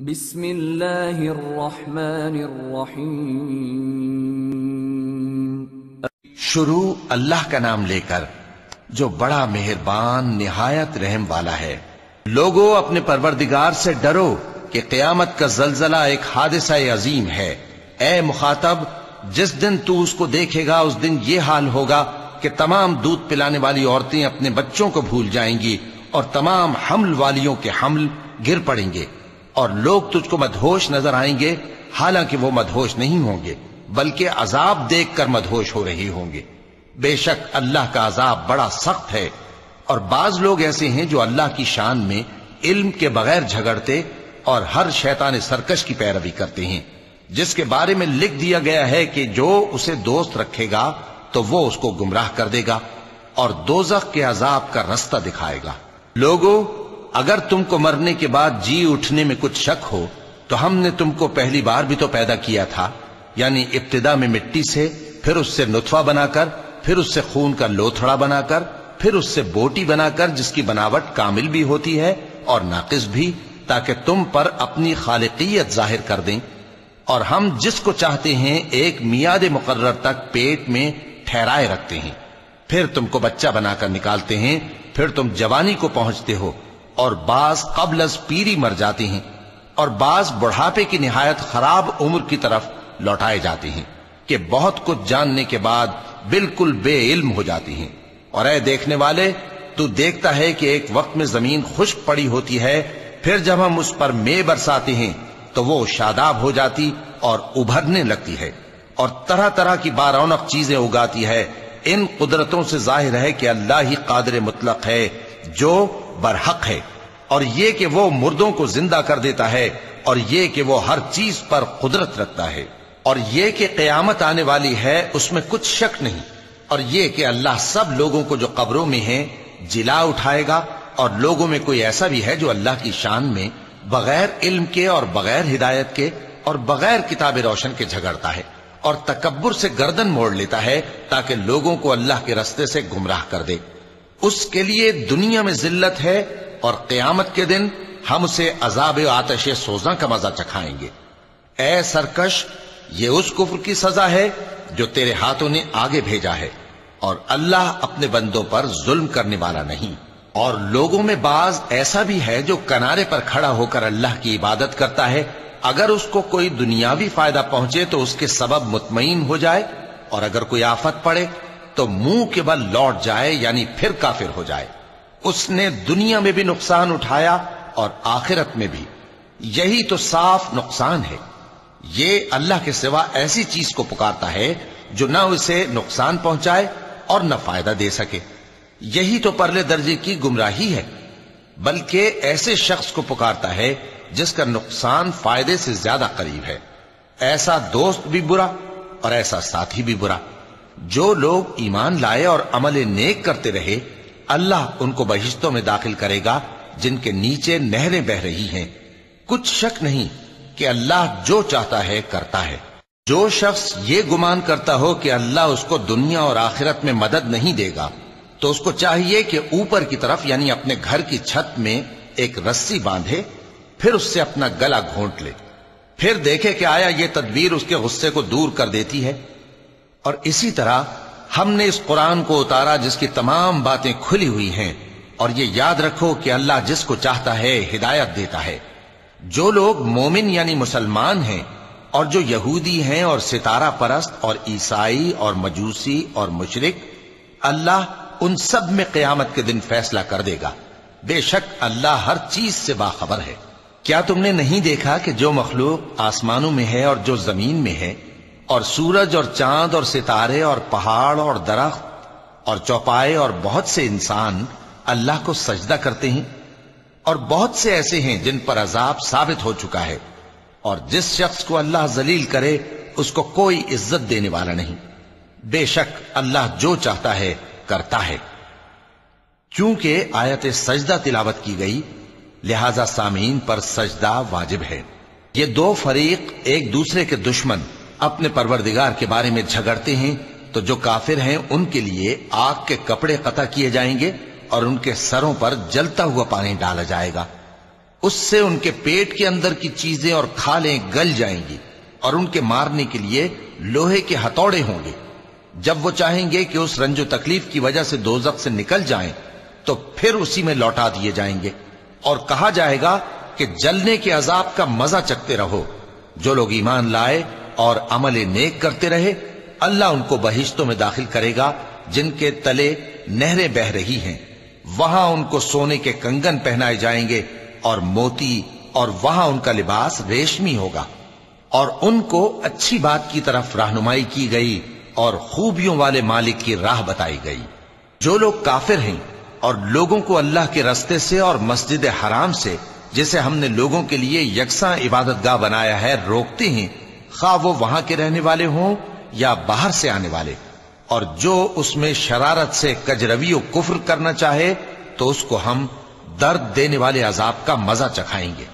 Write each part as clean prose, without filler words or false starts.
بسم اللہ الرحمن الرحیم۔ شروع اللہ کا نام لے کر جو بڑا مہربان نہایت رحم والا ہے۔ لوگو اپنے پروردگار سے ڈرو کہ قیامت کا زلزلہ ایک حادثہ عظیم ہے۔ اے مخاطب، جس دن تو اس کو دیکھے گا اس دن یہ حال ہوگا کہ تمام دودھ پلانے والی عورتیں اپنے بچوں کو بھول جائیں گی اور تمام حمل والیوں کے حمل گر پڑیں گے، اور لوگ تجھ کو مدہوش نظر آئیں گے، حالانکہ وہ مدہوش نہیں ہوں گے بلکہ عذاب دیکھ کر مدہوش ہو رہے ہوں گے۔ بے شک اللہ کا عذاب بڑا سخت ہے۔ اور بعض لوگ ایسے ہیں جو اللہ کی شان میں علم کے بغیر جھگڑتے اور ہر شیطان سرکش کی پیروی کرتے ہیں، جس کے بارے میں لکھ دیا گیا ہے کہ جو اسے دوست رکھے گا تو وہ اس کو گمراہ کر دے گا اور دوزخ کے عذاب کا رستہ دکھائے گا۔ لوگو، اگر تم کو مرنے کے بعد جی اٹھنے میں کچھ شک ہو تو ہم نے تم کو پہلی بار بھی تو پیدا کیا تھا، یعنی ابتدا میں مٹی سے، پھر اس سے نطفہ بنا کر، پھر اس سے خون کا لوتھڑا بنا کر، پھر اس سے بوٹی بنا کر جس کی بناوٹ کامل بھی ہوتی ہے اور ناقص بھی، تاکہ تم پر اپنی خالقیت ظاہر کر دیں۔ اور ہم جس کو چاہتے ہیں ایک میعاد مقرر تک پیٹ میں ٹھہرائے رکھتے ہیں، پھر تم کو بچہ بنا کر نکالتے ہیں، پھر تم جوانی کو پہنچتے ہو، اور بعض قبل از پیری مر جاتے ہیں، اور بعض بڑھاپے کی نہایت خراب عمر کی طرف لوٹائے جاتے ہیں کہ بہت کچھ جاننے کے بعد بالکل بے علم ہو جاتی ہیں۔ اور اے دیکھنے والے، تو دیکھتا ہے کہ ایک وقت میں زمین خشک پڑی ہوتی ہے، پھر جب ہم اس پر مے برساتے ہیں تو وہ شاداب ہو جاتی اور ابھرنے لگتی ہے اور طرح طرح کی بارونق چیزیں اگاتی ہے۔ ان قدرتوں سے ظاہر ہے کہ اللہ ہی قادر مطلق ہے جو برحق ہے، اور یہ کہ وہ مردوں کو زندہ کر دیتا ہے، اور یہ کہ وہ ہر چیز پر قدرت رکھتا ہے، اور یہ کہ قیامت آنے والی ہے اس میں کچھ شک نہیں، اور یہ کہ اللہ سب لوگوں کو جو قبروں میں ہیں جلا اٹھائے گا۔ اور لوگوں میں کوئی ایسا بھی ہے جو اللہ کی شان میں بغیر علم کے اور بغیر ہدایت کے اور بغیر کتاب روشن کے جھگڑتا ہے اور تکبر سے گردن موڑ لیتا ہے تاکہ لوگوں کو اللہ کے رستے سے گمراہ کر دے۔ اس کے لیے دنیا میں ذلت ہے، اور قیامت کے دن ہم اسے عذاب آتش سوزاں کا مزہ چکھائیں گے۔ اے سرکش، یہ اس کفر کی سزا ہے جو تیرے ہاتھوں نے آگے بھیجا ہے، اور اللہ اپنے بندوں پر ظلم کرنے والا نہیں۔ اور لوگوں میں بعض ایسا بھی ہے جو کنارے پر کھڑا ہو کر اللہ کی عبادت کرتا ہے، اگر اس کو کوئی دنیاوی فائدہ پہنچے تو اس کے سبب مطمئن ہو جائے، اور اگر کوئی آفت پڑے تو منہ کے بل لوٹ جائے، یعنی پھر کافر ہو جائے۔ اس نے دنیا میں بھی نقصان اٹھایا اور آخرت میں بھی، یہی تو صاف نقصان ہے۔ یہ اللہ کے سوا ایسی چیز کو پکارتا ہے جو نہ اسے نقصان پہنچائے اور نہ فائدہ دے سکے، یہی تو پرلے درجے کی گمراہی ہے۔ بلکہ ایسے شخص کو پکارتا ہے جس کا نقصان فائدے سے زیادہ قریب ہے۔ ایسا دوست بھی برا اور ایسا ساتھی بھی برا۔ جو لوگ ایمان لائے اور عمل نیک کرتے رہے، اللہ ان کو بہشتوں میں داخل کرے گا جن کے نیچے نہریں بہ رہی ہیں۔ کچھ شک نہیں کہ اللہ جو چاہتا ہے کرتا ہے۔ جو شخص یہ گمان کرتا ہو کہ اللہ اس کو دنیا اور آخرت میں مدد نہیں دے گا تو اس کو چاہیے کہ اوپر کی طرف، یعنی اپنے گھر کی چھت میں ایک رسی باندھے، پھر اس سے اپنا گلا گھونٹ لے، پھر دیکھے کہ آیا یہ تدبیر اس کے غصے کو دور کر دیتی ہے۔ اور اسی طرح ہم نے اس قرآن کو اتارا جس کی تمام باتیں کھلی ہوئی ہیں، اور یہ یاد رکھو کہ اللہ جس کو چاہتا ہے ہدایت دیتا ہے۔ جو لوگ مومن یعنی مسلمان ہیں اور جو یہودی ہیں اور ستارہ پرست اور عیسائی اور مجوسی اور مشرک، اللہ ان سب میں قیامت کے دن فیصلہ کر دے گا۔ بے شک اللہ ہر چیز سے باخبر ہے۔ کیا تم نے نہیں دیکھا کہ جو مخلوق آسمانوں میں ہے اور جو زمین میں ہے، اور سورج اور چاند اور ستارے اور پہاڑ اور درخت اور چوپائے اور بہت سے انسان اللہ کو سجدہ کرتے ہیں، اور بہت سے ایسے ہیں جن پر عذاب ثابت ہو چکا ہے، اور جس شخص کو اللہ ذلیل کرے اس کو کوئی عزت دینے والا نہیں۔ بے شک اللہ جو چاہتا ہے کرتا ہے۔ چونکہ آیت سجدہ تلاوت کی گئی لہذا سامعین پر سجدہ واجب ہے۔ یہ دو فریق ایک دوسرے کے دشمن اپنے پروردگار کے بارے میں جھگڑتے ہیں تو جو کافر ہیں ان کے لیے آگ کے کپڑے قطع کیے جائیں گے اور ان کے سروں پر جلتا ہوا پانی ڈالا جائے گا۔ اس سے ان کے پیٹ کے اندر کی چیزیں اور کھالیں گل جائیں گی، اور ان کے مارنے کے لیے لوہے کے ہتھوڑے ہوں گے۔ جب وہ چاہیں گے کہ اس رنج و تکلیف کی وجہ سے دوزخ سے نکل جائیں تو پھر اسی میں لوٹا دیے جائیں گے، اور کہا جائے گا کہ جلنے کے عذاب کا مزہ چکھتے رہو۔ جو لوگ ایمان لائے اور عمل نیک کرتے رہے، اللہ ان کو بہشتوں میں داخل کرے گا جن کے تلے نہریں بہ رہی ہیں، وہاں ان کو سونے کے کنگن پہنائے جائیں گے اور موتی، اور وہاں ان کا لباس ریشمی ہوگا، اور ان کو اچھی بات کی طرف رہنمائی کی گئی اور خوبیوں والے مالک کی راہ بتائی گئی۔ جو لوگ کافر ہیں اور لوگوں کو اللہ کے رستے سے اور مسجد حرام سے، جسے ہم نے لوگوں کے لیے یکساں عبادت گاہ بنایا ہے، روکتے ہیں، خواہ وہ وہاں کے رہنے والے ہوں یا باہر سے آنے والے، اور جو اس میں شرارت سے کجروی و کفر کرنا چاہے تو اس کو ہم درد دینے والے عذاب کا مزہ چکھائیں گے۔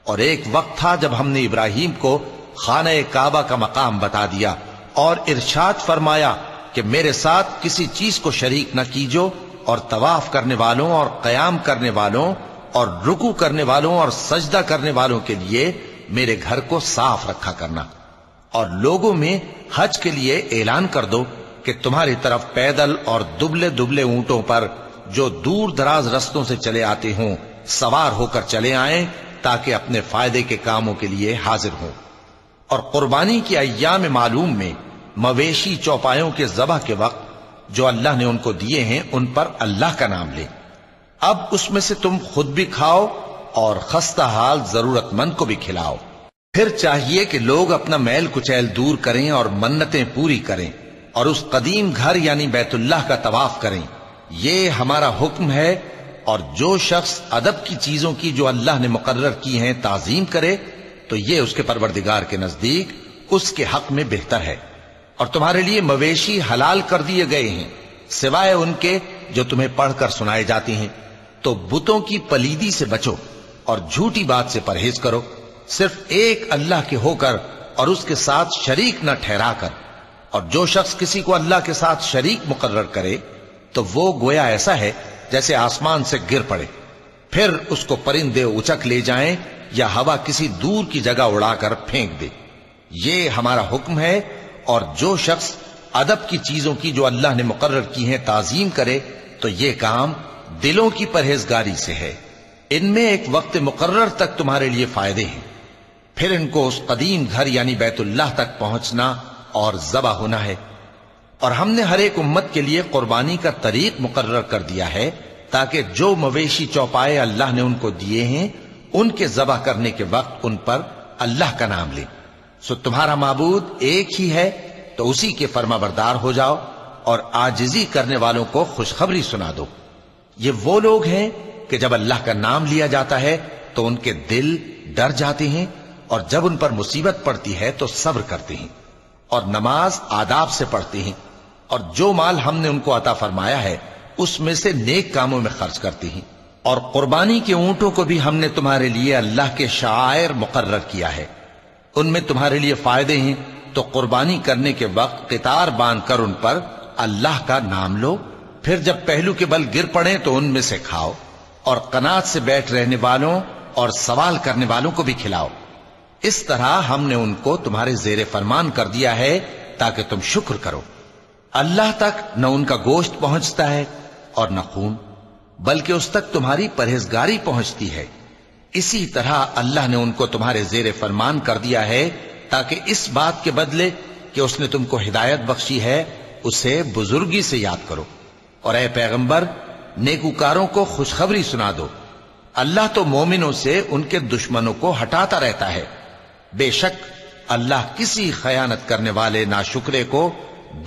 اور ایک وقت تھا جب ہم نے ابراہیم کو خانہ کعبہ کا مقام بتا دیا اور ارشاد فرمایا کہ میرے ساتھ کسی چیز کو شریک نہ کیجو، اور طواف کرنے والوں اور قیام کرنے والوں اور رکوع کرنے والوں اور سجدہ کرنے والوں کے لیے میرے گھر کو صاف رکھا کرنا، اور لوگوں میں حج کے لیے اعلان کر دو کہ تمہاری طرف پیدل اور دبلے دبلے اونٹوں پر جو دور دراز رستوں سے چلے آتے ہوں سوار ہو کر چلے آئیں، تاکہ اپنے فائدے کے کاموں کے لیے حاضر ہوں۔ اور قربانی کے ایام معلوم میں مویشی چوپایوں کے ذبح کے وقت جو اللہ نے ان کو دیے ہیں ان پر اللہ کا نام لیں۔ اب اس میں سے تم خود بھی کھاؤ اور خستہ حال ضرورت مند کو بھی کھلاؤ۔ پھر چاہیے کہ لوگ اپنا میل کچیل دور کریں اور منتیں پوری کریں، اور اس قدیم گھر یعنی بیت اللہ کا طواف کریں، یہ ہمارا حکم ہے۔ اور جو شخص ادب کی چیزوں کی جو اللہ نے مقرر کی ہیں تعظیم کرے تو یہ اس کے پروردگار کے نزدیک اس کے حق میں بہتر ہے۔ اور تمہارے لیے مویشی حلال کر دیے گئے ہیں سوائے ان کے جو تمہیں پڑھ کر سنائے جاتے ہیں، تو بتوں کی پلیدی سے بچو اور جھوٹی بات سے پرہیز کرو، صرف ایک اللہ کے ہو کر اور اس کے ساتھ شریک نہ ٹھہرا کر۔ اور جو شخص کسی کو اللہ کے ساتھ شریک مقرر کرے تو وہ گویا ایسا ہے جیسے آسمان سے گر پڑے، پھر اس کو پرندے اچک لے جائیں یا ہوا کسی دور کی جگہ اڑا کر پھینک دے۔ یہ ہمارا حکم ہے۔ اور جو شخص ادب کی چیزوں کی جو اللہ نے مقرر کی ہیں تعظیم کرے تو یہ کام دلوں کی پرہیزگاری سے ہے۔ ان میں ایک وقت مقرر تک تمہارے لیے فائدے ہیں، پھر ان کو اس قدیم گھر یعنی بیت اللہ تک پہنچنا اور ذبح ہونا ہے۔ اور ہم نے ہر ایک امت کے لیے قربانی کا طریق مقرر کر دیا ہے تاکہ جو مویشی چوپائے اللہ نے ان کو دیے ہیں ان کے ذبح کرنے کے وقت ان پر اللہ کا نام لیں۔ سو تمہارا معبود ایک ہی ہے، تو اسی کے فرما بردار ہو جاؤ اور عاجزی کرنے والوں کو خوشخبری سنا دو۔ یہ وہ لوگ ہیں کہ جب اللہ کا نام لیا جاتا ہے تو ان کے دل ڈر جاتے ہیں، اور جب ان پر مصیبت پڑتی ہے تو صبر کرتے ہیں اور نماز آداب سے پڑھتے ہیں، اور جو مال ہم نے ان کو عطا فرمایا ہے اس میں سے نیک کاموں میں خرچ کرتے ہیں۔ اور قربانی کے اونٹوں کو بھی ہم نے تمہارے لیے اللہ کے شعائر مقرر کیا ہے، ان میں تمہارے لیے فائدے ہیں، تو قربانی کرنے کے وقت قطار باندھ کر ان پر اللہ کا نام لو، پھر جب پہلو کے بل گر پڑے تو ان میں سے کھاؤ، اور قناعت سے بیٹھ رہنے والوں اور سوال کرنے والوں کو بھی کھلاؤ۔ اس طرح ہم نے ان کو تمہارے زیر فرمان کر دیا ہے تاکہ تم شکر کرو۔ اللہ تک نہ ان کا گوشت پہنچتا ہے اور نہ خون، بلکہ اس تک تمہاری پرہیزگاری پہنچتی ہے۔ اسی طرح اللہ نے ان کو تمہارے زیر فرمان کر دیا ہے تاکہ اس بات کے بدلے کہ اس نے تم کو ہدایت بخشی ہے اسے بزرگی سے یاد کرو۔ اور اے پیغمبر، نیکوکاروں کو خوشخبری سنا دو، اللہ تو مومنوں سے ان کے دشمنوں کو ہٹاتا رہتا ہے۔ بے شک اللہ کسی خیانت کرنے والے ناشکرے کو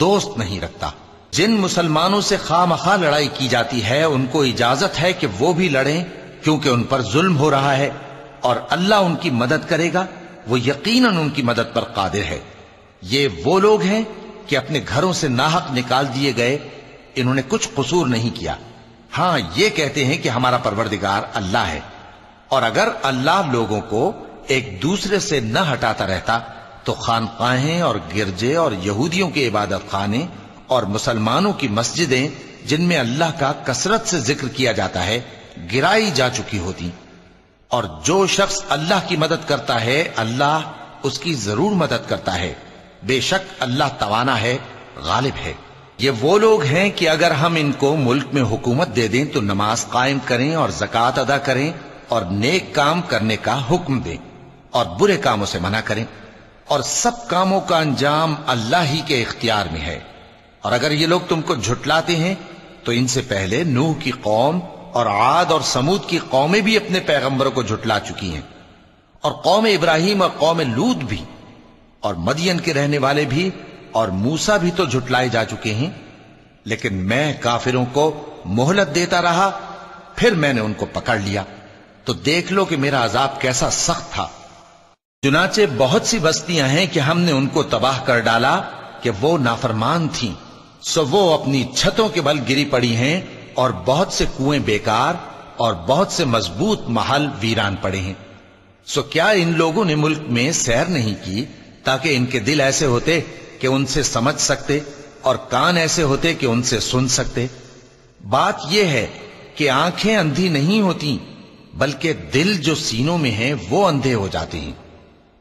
دوست نہیں رکھتا۔ جن مسلمانوں سے خواہ مخواہ لڑائی کی جاتی ہے ان کو اجازت ہے کہ وہ بھی لڑیں، کیونکہ ان پر ظلم ہو رہا ہے، اور اللہ ان کی مدد کرے گا، وہ یقیناً ان کی مدد پر قادر ہے۔ یہ وہ لوگ ہیں کہ اپنے گھروں سے ناحق نکال دیے گئے، انہوں نے کچھ قصور نہیں کیا، ہاں یہ کہتے ہیں کہ ہمارا پروردگار اللہ ہے۔ اور اگر اللہ لوگوں کو ایک دوسرے سے نہ ہٹاتا رہتا تو خانقاہیں اور گرجے اور یہودیوں کے عبادت خانے اور مسلمانوں کی مسجدیں جن میں اللہ کا کثرت سے ذکر کیا جاتا ہے گرائی جا چکی ہوتی۔ اور جو شخص اللہ کی مدد کرتا ہے اللہ اس کی ضرور مدد کرتا ہے، بے شک اللہ توانا ہے، غالب ہے۔ یہ وہ لوگ ہیں کہ اگر ہم ان کو ملک میں حکومت دے دیں تو نماز قائم کریں اور زکوٰۃ ادا کریں اور نیک کام کرنے کا حکم دیں اور برے کاموں سے منع کریں، اور سب کاموں کا انجام اللہ ہی کے اختیار میں ہے۔ اور اگر یہ لوگ تم کو جھٹلاتے ہیں تو ان سے پہلے نوح کی قوم اور عاد اور سمود کی قومیں بھی اپنے پیغمبروں کو جھٹلا چکی ہیں، اور قوم ابراہیم اور قوم لوط بھی، اور مدین کے رہنے والے بھی، اور موسیٰ بھی تو جھٹلائے جا چکے ہیں۔ لیکن میں کافروں کو مہلت دیتا رہا، پھر میں نے ان کو پکڑ لیا، تو دیکھ لو کہ میرا عذاب کیسا سخت تھا۔ چنانچہ بہت سی بستیاں ہیں کہ ہم نے ان کو تباہ کر ڈالا کہ وہ نافرمان تھیں، سو وہ اپنی چھتوں کے بل گری پڑی ہیں، اور بہت سے کنویں بیکار اور بہت سے مضبوط محل ویران پڑے ہیں۔ سو کیا ان لوگوں نے ملک میں سیر نہیں کی تاکہ ان کے دل ایسے ہوتے کہ ان سے سمجھ سکتے اور کان ایسے ہوتے کہ ان سے سن سکتے؟ بات یہ ہے کہ آنکھیں اندھی نہیں ہوتی بلکہ دل جو سینوں میں ہیں وہ اندھے ہو جاتے ہیں۔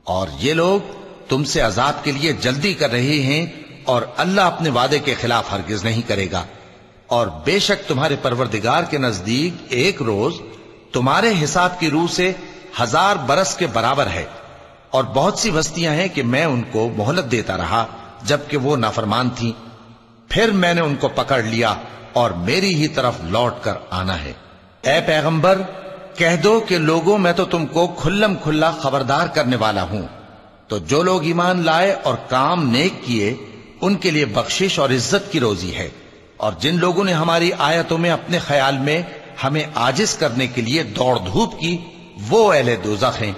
اور یہ لوگ تم سے عذاب کے لیے جلدی کر رہے ہیں، اور اللہ اپنے وعدے کے خلاف ہرگز نہیں کرے گا۔ اور بے شک تمہارے پروردگار کے نزدیک ایک روز تمہارے حساب کی روح سے 1000 برس کے برابر ہے۔ اور بہت سی بستیاں ہیں کہ میں ان کو مہلت دیتا رہا جبکہ وہ نافرمان تھیں، پھر میں نے ان کو پکڑ لیا اور میری ہی طرف لوٹ کر آنا ہے۔ اے پیغمبر کہہ دو کہ لوگوں میں تو تم کو کھلم کھلا خبردار کرنے والا ہوں، تو جو لوگ ایمان لائے اور کام نیک کیے ان کے لیے بخشش اور عزت کی روزی ہے، اور جن لوگوں نے ہماری آیتوں میں اپنے خیال میں ہمیں عاجز کرنے کے لیے دوڑ دھوپ کی وہ اہل دوزخ ہیں۔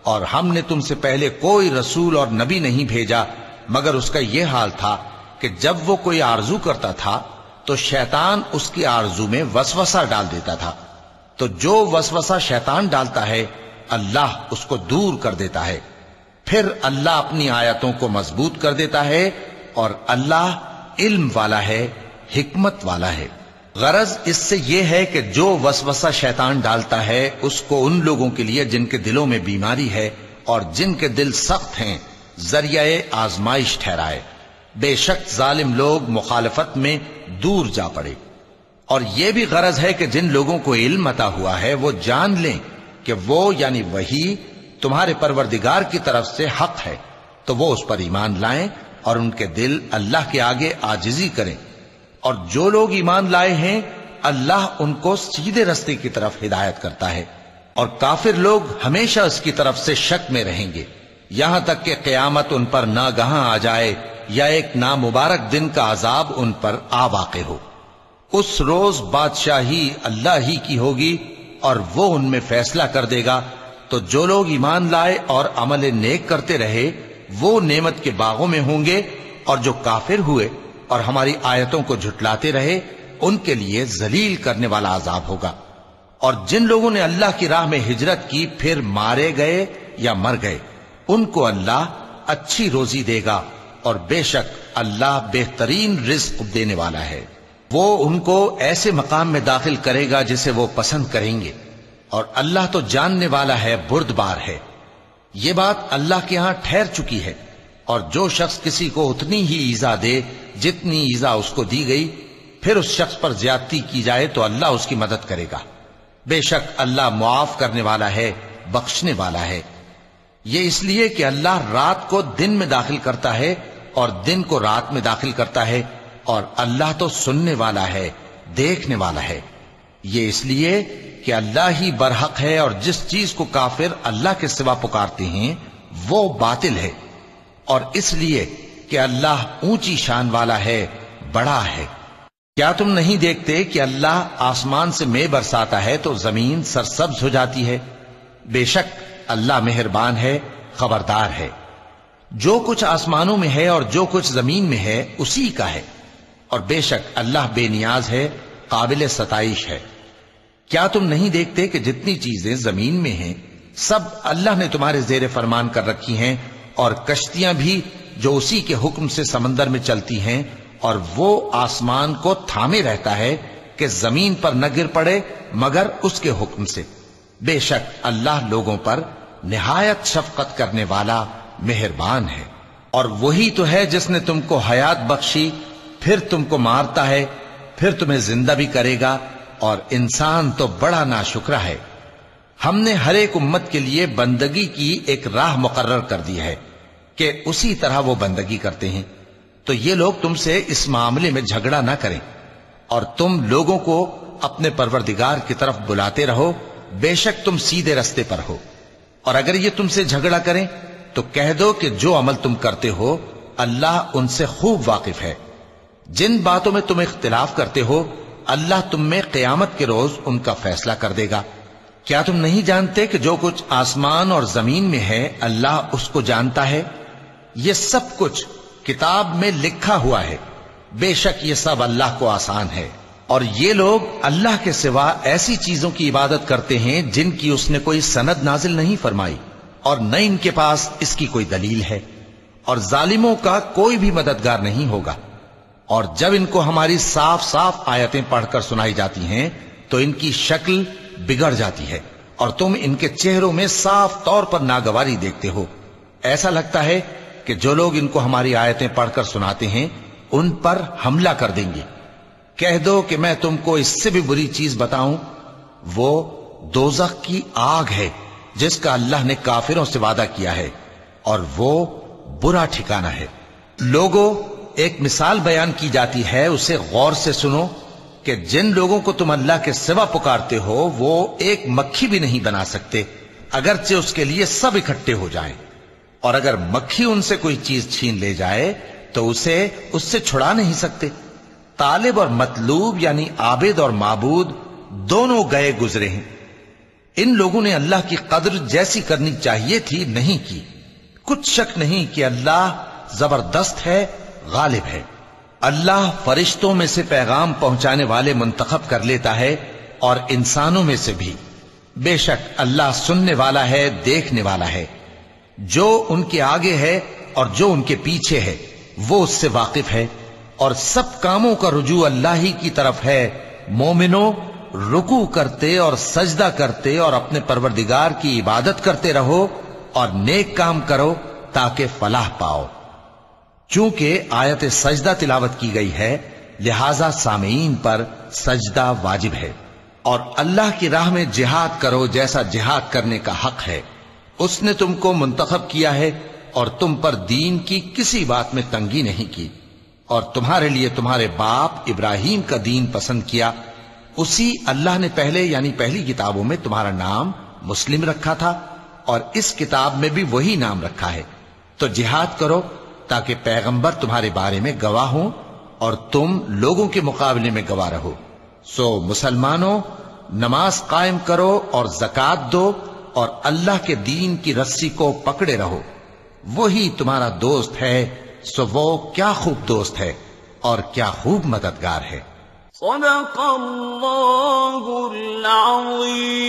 اور ہم نے تم سے پہلے کوئی رسول اور نبی نہیں بھیجا مگر اس کا یہ حال تھا کہ جب وہ کوئی آرزو کرتا تھا تو شیطان اس کی آرزو میں وسوسہ ڈال دیتا تھا، تو جو وسوسہ شیطان ڈالتا ہے اللہ اس کو دور کر دیتا ہے، پھر اللہ اپنی آیتوں کو مضبوط کر دیتا ہے، اور اللہ علم والا ہے، حکمت والا ہے۔ غرض اس سے یہ ہے کہ جو وسوسہ شیطان ڈالتا ہے اس کو ان لوگوں کے لیے جن کے دلوں میں بیماری ہے اور جن کے دل سخت ہیں ذریعہ آزمائش ٹھہرائے۔ بے شک ظالم لوگ مخالفت میں دور جا پڑے۔ اور یہ بھی غرض ہے کہ جن لوگوں کو علم عطا ہوا ہے وہ جان لیں کہ وہ یعنی وحی تمہارے پروردگار کی طرف سے حق ہے، تو وہ اس پر ایمان لائیں اور ان کے دل اللہ کے آگے عاجزی کریں۔ اور جو لوگ ایمان لائے ہیں اللہ ان کو سیدھے رستے کی طرف ہدایت کرتا ہے، اور کافر لوگ ہمیشہ اس کی طرف سے شک میں رہیں گے یہاں تک کہ قیامت ان پر ناگہاں آ جائے یا ایک نامبارک دن کا عذاب ان پر آ واقع ہو۔ اس روز بادشاہی اللہ ہی کی ہوگی اور وہ ان میں فیصلہ کر دے گا، تو جو لوگ ایمان لائے اور عمل نیک کرتے رہے وہ نعمت کے باغوں میں ہوں گے، اور جو کافر ہوئے اور ہماری آیتوں کو جھٹلاتے رہے ان کے لیے ذلیل کرنے والا عذاب ہوگا۔ اور جن لوگوں نے اللہ کی راہ میں ہجرت کی پھر مارے گئے یا مر گئے ان کو اللہ اچھی روزی دے گا، اور بے شک اللہ بہترین رزق دینے والا ہے۔ وہ ان کو ایسے مقام میں داخل کرے گا جسے وہ پسند کریں گے، اور اللہ تو جاننے والا ہے، بردبار ہے۔ یہ بات اللہ کے ہاں ٹھہر چکی ہے، اور جو شخص کسی کو اتنی ہی ایذا دے جتنی ایذا اس کو دی گئی، پھر اس شخص پر زیادتی کی جائے تو اللہ اس کی مدد کرے گا۔ بے شک اللہ معاف کرنے والا ہے، بخشنے والا ہے۔ یہ اس لیے کہ اللہ رات کو دن میں داخل کرتا ہے اور دن کو رات میں داخل کرتا ہے، اور اللہ تو سننے والا ہے، دیکھنے والا ہے۔ یہ اس لیے کہ اللہ ہی برحق ہے، اور جس چیز کو کافر اللہ کے سوا پکارتے ہیں وہ باطل ہے، اور اس لیے کہ اللہ اونچی شان والا ہے، بڑا ہے۔ کیا تم نہیں دیکھتے کہ اللہ آسمان سے مے برساتا ہے تو زمین سرسبز ہو جاتی ہے؟ بے شک اللہ مہربان ہے، خبردار ہے۔ جو کچھ آسمانوں میں ہے اور جو کچھ زمین میں ہے اسی کا ہے، اور بے شک اللہ بے نیاز ہے، قابل ستائش ہے۔ کیا تم نہیں دیکھتے کہ جتنی چیزیں زمین میں ہیں سب اللہ نے تمہارے زیر فرمان کر رکھی ہیں، اور کشتیاں بھی جو اسی کے حکم سے سمندر میں چلتی ہیں، اور وہ آسمان کو تھامے رہتا ہے کہ زمین پر نہ گر پڑے مگر اس کے حکم سے۔ بے شک اللہ لوگوں پر نہایت شفقت کرنے والا مہربان ہے۔ اور وہی تو ہے جس نے تم کو حیات بخشی، پھر تم کو مارتا ہے، پھر تمہیں زندہ بھی کرے گا، اور انسان تو بڑا ناشکرا ہے۔ ہم نے ہر ایک امت کے لیے بندگی کی ایک راہ مقرر کر دی ہے کہ اسی طرح وہ بندگی کرتے ہیں، تو یہ لوگ تم سے اس معاملے میں جھگڑا نہ کریں، اور تم لوگوں کو اپنے پروردگار کی طرف بلاتے رہو، بے شک تم سیدھے رستے پر ہو۔ اور اگر یہ تم سے جھگڑا کریں تو کہہ دو کہ جو عمل تم کرتے ہو اللہ ان سے خوب واقف ہے۔ جن باتوں میں تم اختلاف کرتے ہو اللہ تم میں قیامت کے روز ان کا فیصلہ کر دے گا۔ کیا تم نہیں جانتے کہ جو کچھ آسمان اور زمین میں ہے اللہ اس کو جانتا ہے؟ یہ سب کچھ کتاب میں لکھا ہوا ہے، بے شک یہ سب اللہ کو آسان ہے۔ اور یہ لوگ اللہ کے سوا ایسی چیزوں کی عبادت کرتے ہیں جن کی اس نے کوئی سند نازل نہیں فرمائی، اور نہ ان کے پاس اس کی کوئی دلیل ہے، اور ظالموں کا کوئی بھی مددگار نہیں ہوگا۔ اور جب ان کو ہماری صاف صاف آیتیں پڑھ کر سنائی جاتی ہیں تو ان کی شکل بگڑ جاتی ہے، اور تم ان کے چہروں میں صاف طور پر ناگواری دیکھتے ہو۔ ایسا لگتا ہے کہ جو لوگ ان کو ہماری آیتیں پڑھ کر سناتے ہیں ان پر حملہ کر دیں گے۔ کہہ دو کہ میں تم کو اس سے بھی بری چیز بتاؤں، وہ دوزخ کی آگ ہے جس کا اللہ نے کافروں سے وعدہ کیا ہے، اور وہ برا ٹھکانہ ہے۔ لوگوں، ایک مثال بیان کی جاتی ہے، اسے غور سے سنو کہ جن لوگوں کو تم اللہ کے سوا پکارتے ہو وہ ایک مکھی بھی نہیں بنا سکتے اگرچہ اس کے لیے سب اکٹھے ہو جائیں، اور اگر مکھی ان سے کوئی چیز چھین لے جائے تو اسے اس سے چھڑا نہیں سکتے۔ طالب اور مطلوب یعنی عابد اور معبود دونوں گئے گزرے ہیں۔ ان لوگوں نے اللہ کی قدر جیسی کرنی چاہیے تھی نہیں کی۔ کچھ شک نہیں کہ اللہ زبردست ہے، غالب ہے۔ اللہ فرشتوں میں سے پیغام پہنچانے والے منتخب کر لیتا ہے اور انسانوں میں سے بھی۔ بے شک اللہ سننے والا ہے، دیکھنے والا ہے۔ جو ان کے آگے ہے اور جو ان کے پیچھے ہے وہ اس سے واقف ہے، اور سب کاموں کا رجوع اللہ ہی کی طرف ہے۔ مومنوں، رکوع کرتے اور سجدہ کرتے اور اپنے پروردگار کی عبادت کرتے رہو اور نیک کام کرو تاکہ فلاح پاؤ۔ چونکہ آیت سجدہ تلاوت کی گئی ہے لہذا سامعین پر سجدہ واجب ہے۔ اور اللہ کی راہ میں جہاد کرو جیسا جہاد کرنے کا حق ہے۔ اس نے تم کو منتخب کیا ہے اور تم پر دین کی کسی بات میں تنگی نہیں کی، اور تمہارے لیے تمہارے باپ ابراہیم کا دین پسند کیا۔ اسی اللہ نے پہلے یعنی پہلی کتابوں میں تمہارا نام مسلم رکھا تھا، اور اس کتاب میں بھی وہی نام رکھا ہے۔ تو جہاد کرو تاکہ پیغمبر تمہارے بارے میں گواہ ہوں اور تم لوگوں کے مقابلے میں گواہ رہو۔ سو مسلمانوں، نماز قائم کرو اور زکوٰۃ دو اور اللہ کے دین کی رسی کو پکڑے رہو، وہی تمہارا دوست ہے۔ سو وہ کیا خوب دوست ہے اور کیا خوب مددگار ہے۔ صدق اللہ العظیم۔